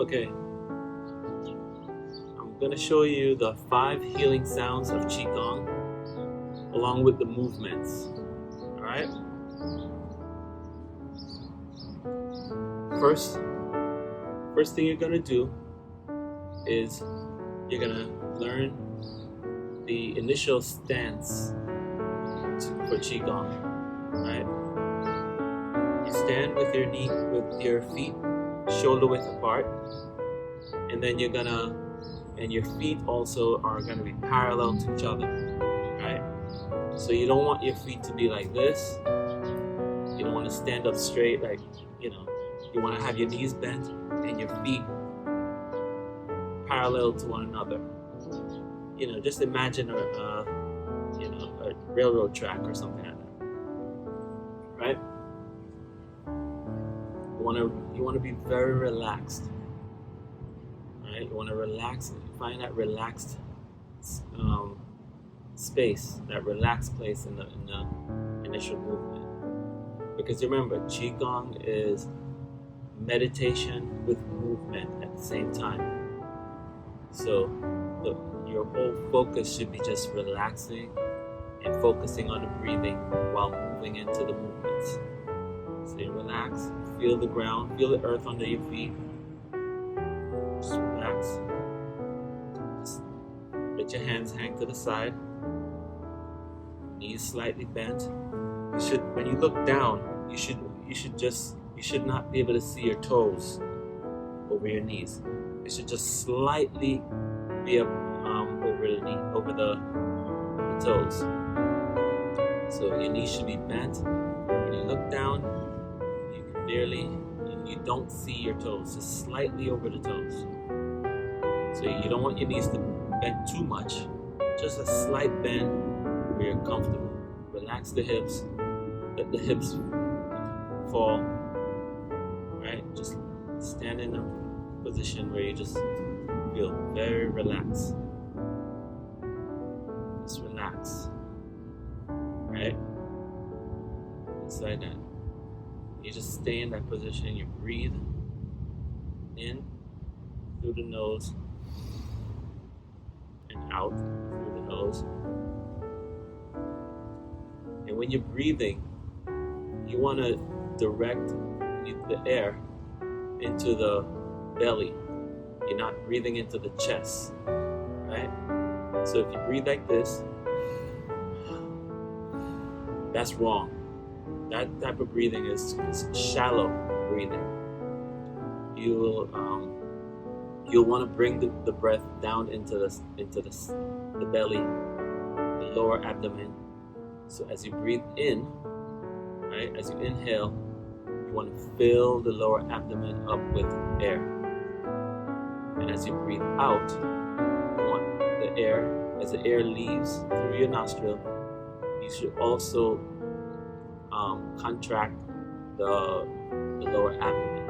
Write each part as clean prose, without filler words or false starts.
Okay, I'm going to show you the 5 healing sounds of QiGong along with the movements. Alright? First thing you're going to do is you're going to learn the initial stance for QiGong. Right? You stand with your feet shoulder width apart, and then and your feet also are gonna be parallel to each other. Right? So you don't want your feet to be like this. You don't want to stand up straight, like, you want to have your knees bent and your feet parallel to one another. Just imagine a railroad track or something like that. Right? You want to be very relaxed. Right? You want to relax, find that relaxed space, that relaxed place in the initial movement. Because remember, QiGong is meditation with movement at the same time. So your whole focus should be just relaxing and focusing on the breathing while moving into the movements. So you relax, feel the ground, feel the earth under your feet. Just relax. Just let your hands hang to the side. Knees slightly bent. When you look down, you should not be able to see your toes over your knees. It should just slightly be up over the toes. So your knees should be bent. When you look down, you don't see your toes, just slightly over the toes. So you don't want your knees to bend too much, just a slight bend where you're comfortable. Relax the hips, let the hips fall, right? Just stand in a position where you just feel very relaxed. Just relax, right? Just like that. You just stay in that position, you breathe in through the nose and out through the nose. And when you're breathing, you want to direct the air into the belly. You're not breathing into the chest, right? So if you breathe like this, that's wrong. That type of breathing is shallow breathing. You'll want to bring the breath down into the belly, the lower abdomen. So as you breathe in, right, as you inhale, you want to fill the lower abdomen up with air. And as you breathe out, you want the air, as the air leaves through your nostril, you should also contract the lower abdomen.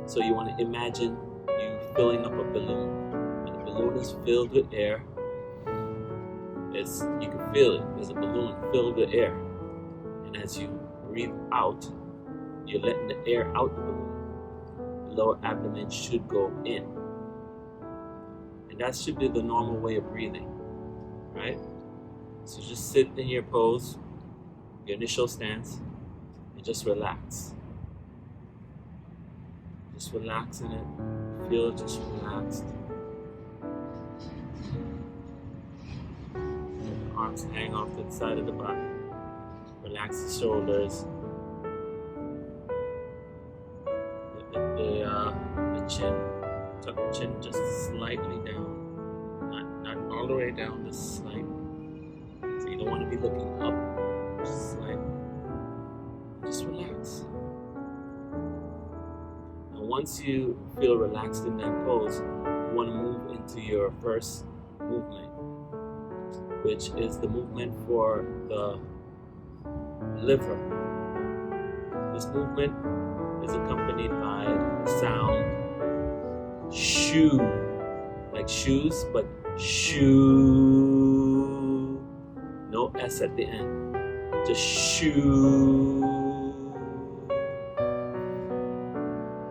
So you want to imagine you filling up a balloon. And the balloon is filled with air. You can feel it. There's a balloon filled with air. And as you breathe out, you're letting the air out the balloon. The lower abdomen should go in. And that should be the normal way of breathing, right? So just sit in your pose, your initial stance, and just relax. Just relax in it. Feel just relaxed. Let the arms hang off to the side of the body. Relax the shoulders. The chin. Tuck the chin just slightly down. Not all the way down, just slightly. So you don't want to be looking up. Just slightly. Just relax. Now once you feel relaxed in that pose, you want to move into your first movement, which is the movement for the liver. This movement is accompanied by the sound shoo, like shoes, but shoo, no S at the end, just shoo.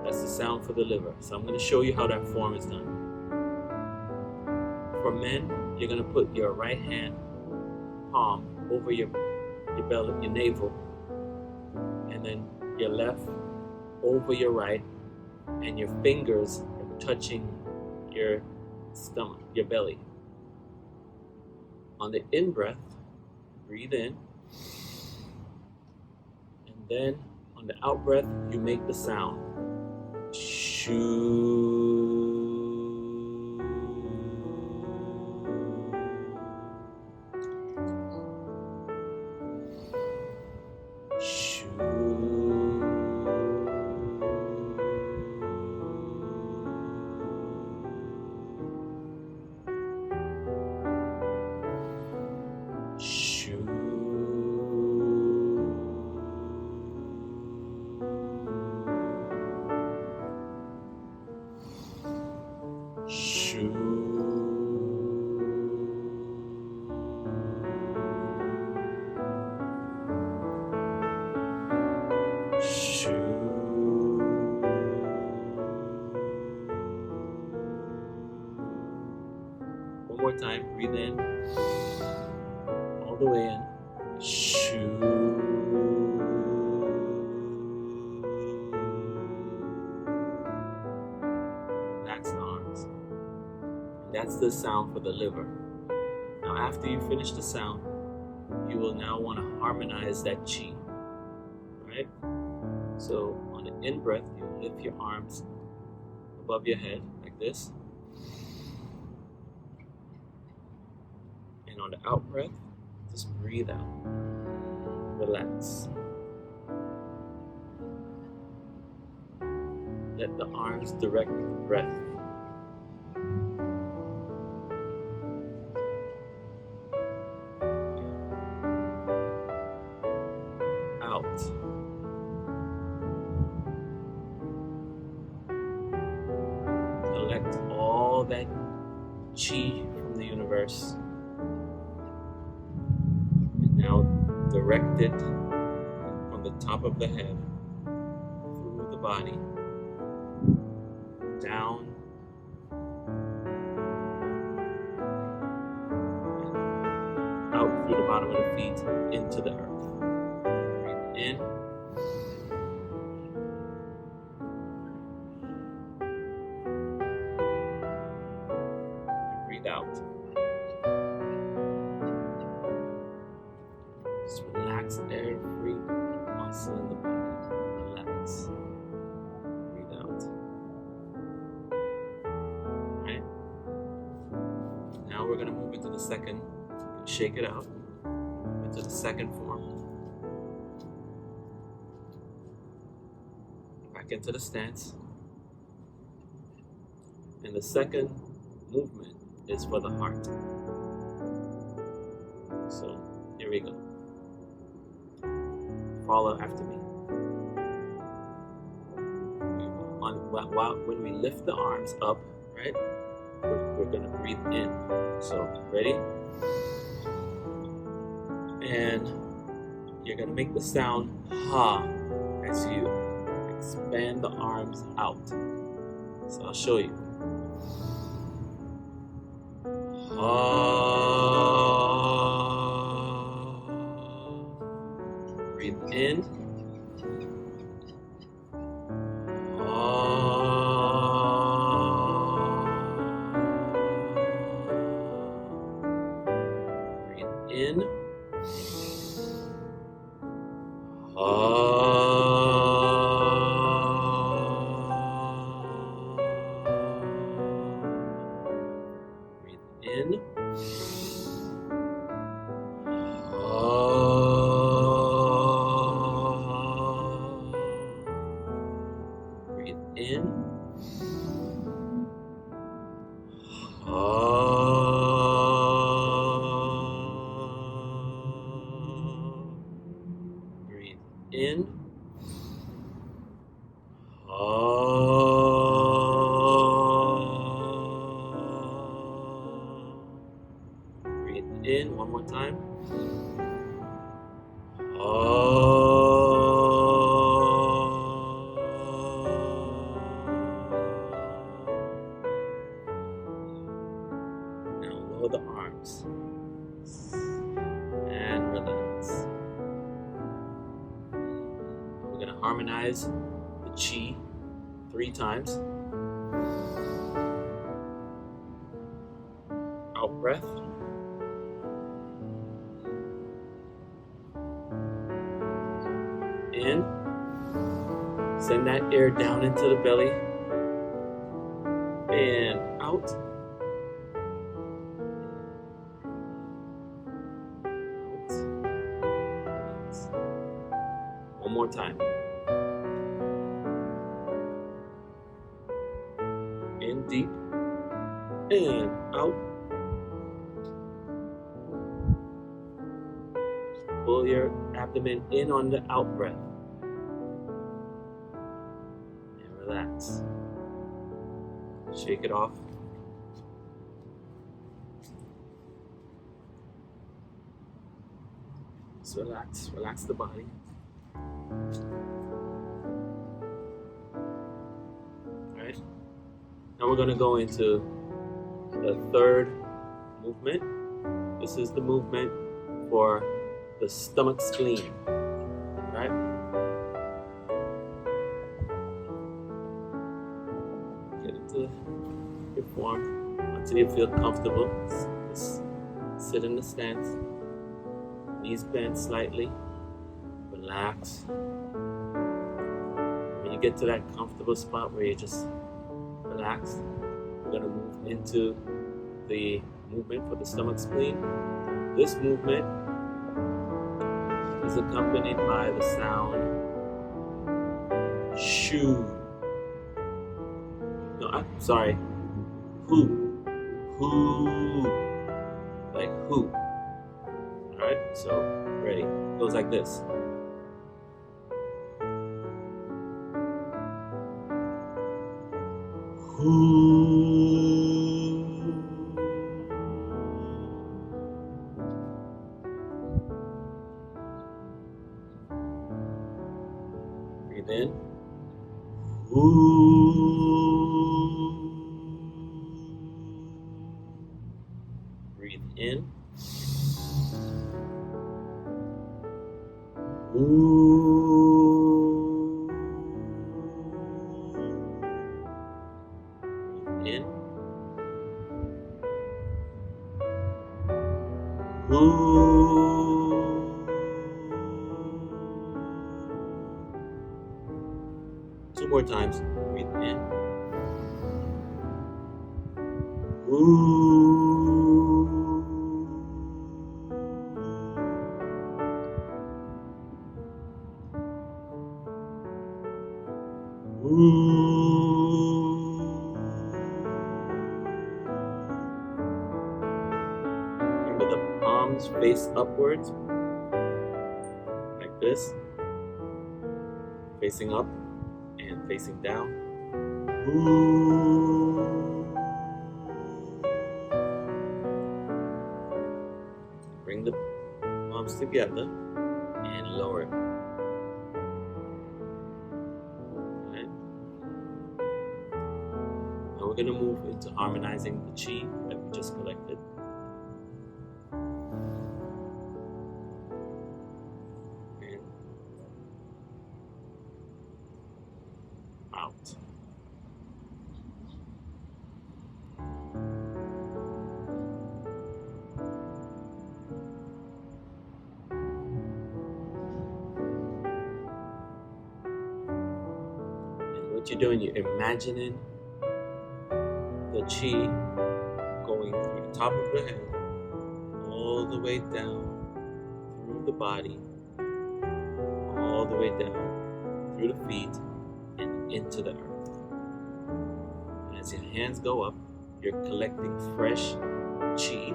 That's the sound for the liver. So I'm going to show you how that form is done. For men, you're going to put your right hand palm over your belly, your navel, and then your left over your right, and your fingers are touching your stomach, your belly. On the in-breath, breathe in, and then on the out-breath, you make the sound. Shoo. One more time, breathe in, all the way in. Shoo. Relax the arms. That's the sound for the liver. Now after you finish the sound, you will now want to harmonize that chi, right? So on the in-breath, you lift your arms above your head like this. And on the out-breath, just breathe out. Relax. Let the arms direct the breath. Out. Collect all that chi from the universe. And now direct it from the top of the head through the body, down, and out through the bottom of the feet into the earth. Breathe in. And breathe out. Just relax every muscle in the body. Relax. Breathe out. Alright? Now we're going to move into the second. Shake it out into the second form. Back into the stance. And the second movement is for the heart. So here we go. Follow after me. When we lift the arms up, right, we're going to breathe in. So, ready? And you're going to make the sound ha as you expand the arms out. So I'll show you. Ha. Breathe in. In. Breathe in. Breathe in. In. Breathe in one more time. Breathe in. harmonize the chi 3 times. Out breath. In. Send that air down into the belly. And out. Out. One more time. In deep. And out. Pull your abdomen in on the out breath. And relax. Shake it off. Just relax. Relax the body. Alright. Now we're going to go into the third movement. This is the movement for the stomach spleen. Alright? Get into your form until you feel comfortable. Just sit in the stance. Knees bent slightly. Relax. When you get to that comfortable spot where you just relax, we're going to move into the movement for the stomach spleen. This movement is accompanied by the sound shoo. No, I'm sorry. Hoo. Hoo. Like hoo. Alright, so ready. It goes like this. Hoo. Breathe in. Hoo. Breathe in. Hoo. Breathe in. Hoo. 2 more times. Breathe in. Hoo. Remember the palms face upwards, like this, facing up and facing down. Bring the palms together and lower it. We're going to move into harmonizing the chi that we just collected. And out. And what you're doing, you're imagining the chi going through the top of the head, all the way down through the body, all the way down through the feet and into the earth. And as your hands go up, you're collecting fresh chi,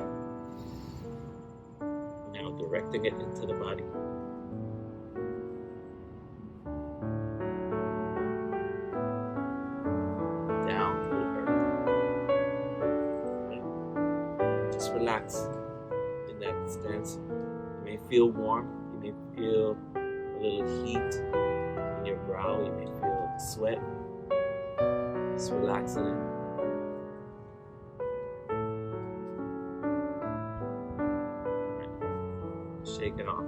now directing it into the body. Relax in that stance. You may feel warm, you may feel a little heat in your brow, you may feel sweat. Just relax in it. Shake it off.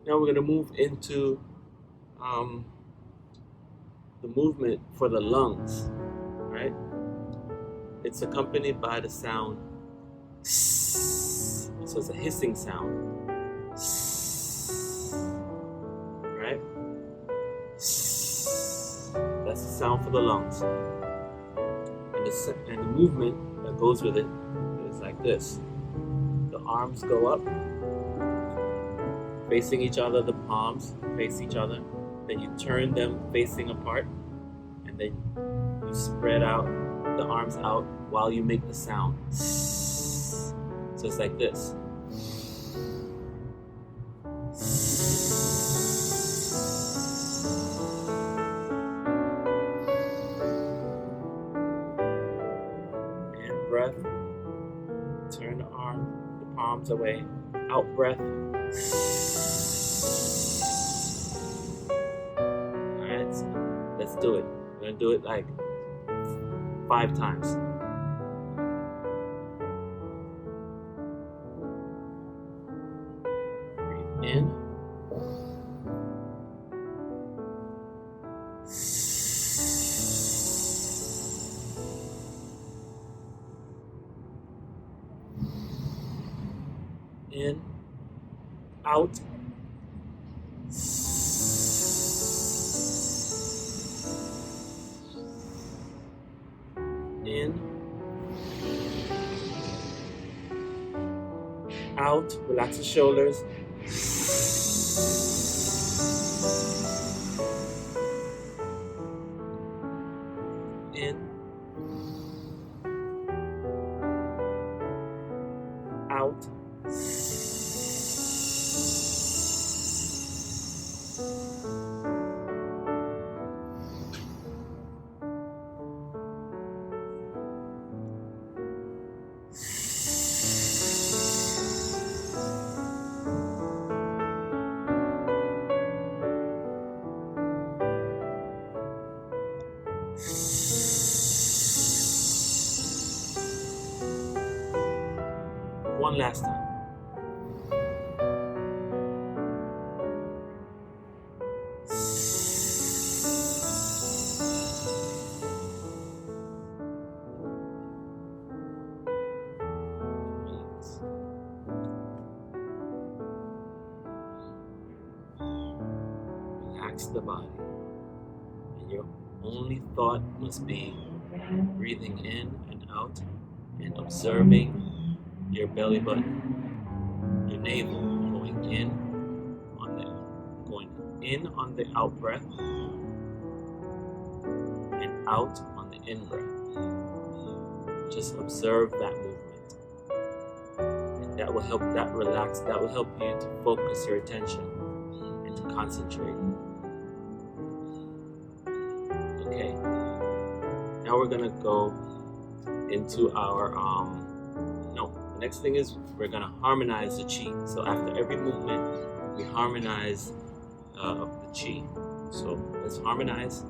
Now we're going to move into the movement for the lungs, right? It's accompanied by the sound S. So it's a hissing sound, S, right? S. That's the sound for the lungs. And the movement that goes with it is like this. The arms go up, facing each other, the palms face each other. Then you turn them facing apart, and then you spread out the arms out while you make the sound. So it's like this. In breath, turn the palms away. Out breath. Alright, so let's do it. We're going to do it like 5 times. Breathe in. In, out, in, out, relax the shoulders, in, out, one last time. Relax. Relax the body. And your only thought must be breathing in and out and observing your belly button, your navel going in on the out breath and out on the in breath. Just observe that movement, and that will help you to focus your attention and to concentrate. Okay, now we're gonna go into our the next thing is we're going to harmonize the chi. So after every movement, we harmonize the chi. So let's harmonize.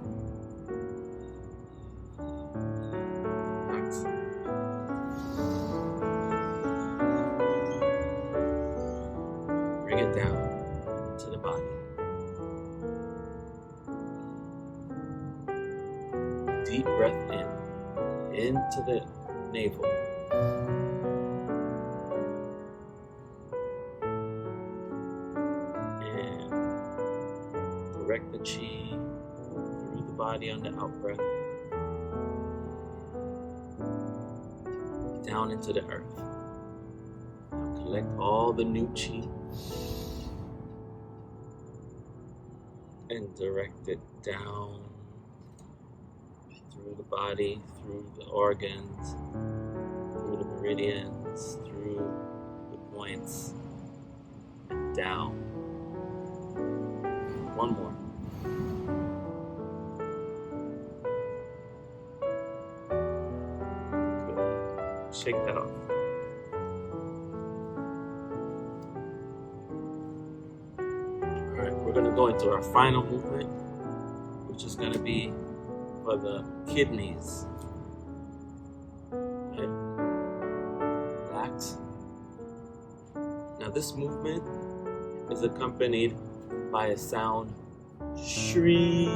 Relax. Bring it down to the body. Deep breath in, into the navel. Direct the chi through the body on the out breath, down into the earth. Now collect all the new chi and direct it down through the body, through the organs, through the meridians, through the points, and down. One more. Good. Shake that off. Alright, we're going to go into our final movement, which is going to be for the kidneys. Right? Relax. Now this movement is accompanied by a sound, CHUEE,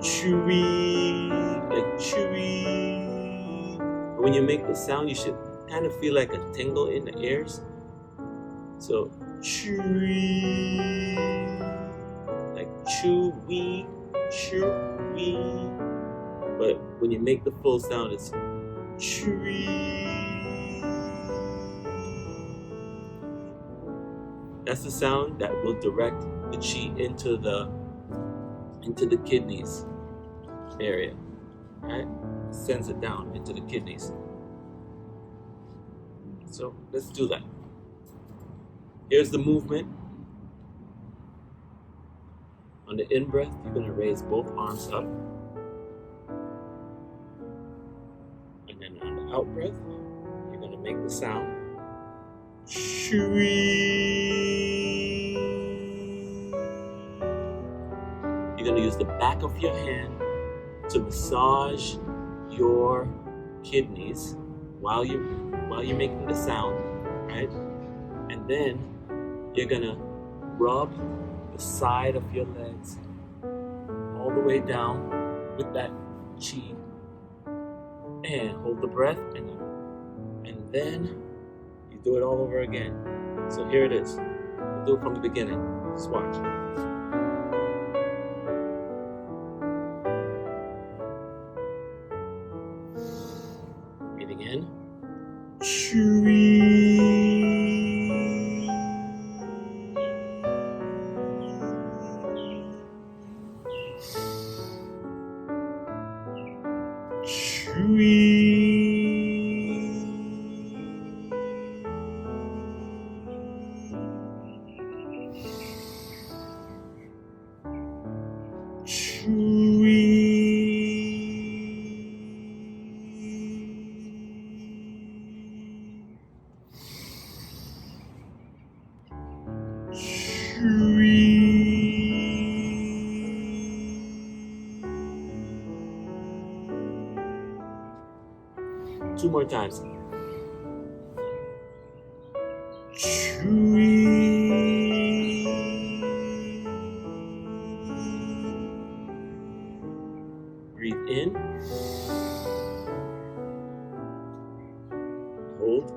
CHUEE, like CHUEE. When you make the sound, you should kind of feel like a tingle in the ears. So CHUEE, like CHUEE, CHUEE. But when you make the full sound, it's CHUEE. That's the sound that will direct the chi into the kidneys area, right? Sends it down into the kidneys. So let's do that. Here's the movement. On the in-breath, you're going to raise both arms up. And then on the out-breath, you're going to make the sound, CHUEE. You're going to use the back of your hand to massage your kidneys while you're making the sound, right? And then you're going to rub the side of your legs all the way down with that chi, and hold the breath, and then you do it all over again. So here it is. We'll do it from the beginning. Just watch. Breathing in, CHUEE. Two more times. Breathe in. Hold.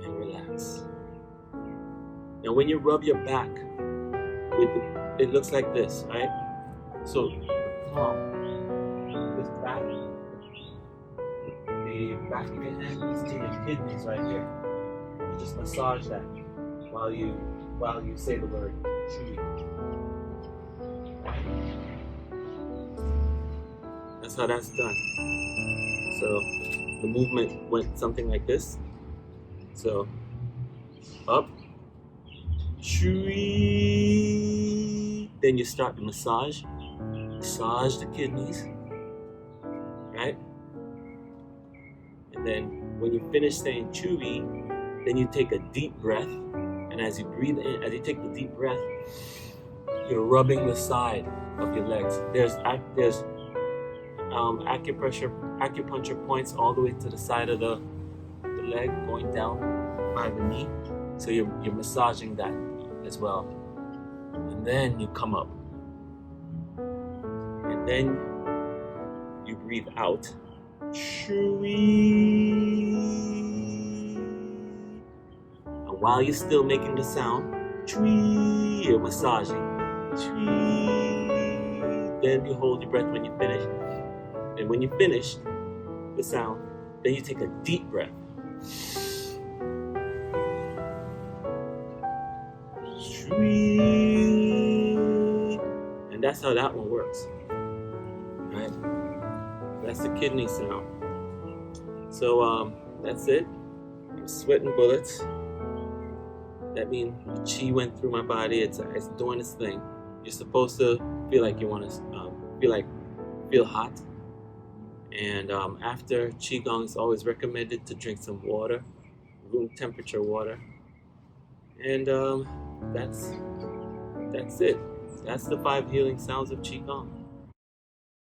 And relax. Now when you rub your back, it looks like this, right? So the palm, this back, the back of your hand is to your kidneys right here. You just massage that while you say the word CHUEE. That's how that's done. So the movement went something like this. So up, CHUEE. Then you start to massage the kidneys, right? And then when you finish saying CHUEE, then you take a deep breath. And as you breathe in, as you take the deep breath, you're rubbing the side of your legs. There's acupuncture points all the way to the side of the leg, going down by the knee. So you're massaging that as well. And then you come up. And then you breathe out. CHUEE. And while you're still making the sound, CHUEE, you're massaging. CHUEE. Then you hold your breath when you finish. And when you finish the sound, then you take a deep breath. CHUEE. And that's how that one works. Right? That's the kidney sound. So that's it. I'm sweating bullets. That means the chi went through my body. It's doing its thing. You're supposed to feel like you want to feel hot, And after Qigong, it's always recommended to drink some water, room temperature water. And that's it. That's the 5 healing sounds of Qigong.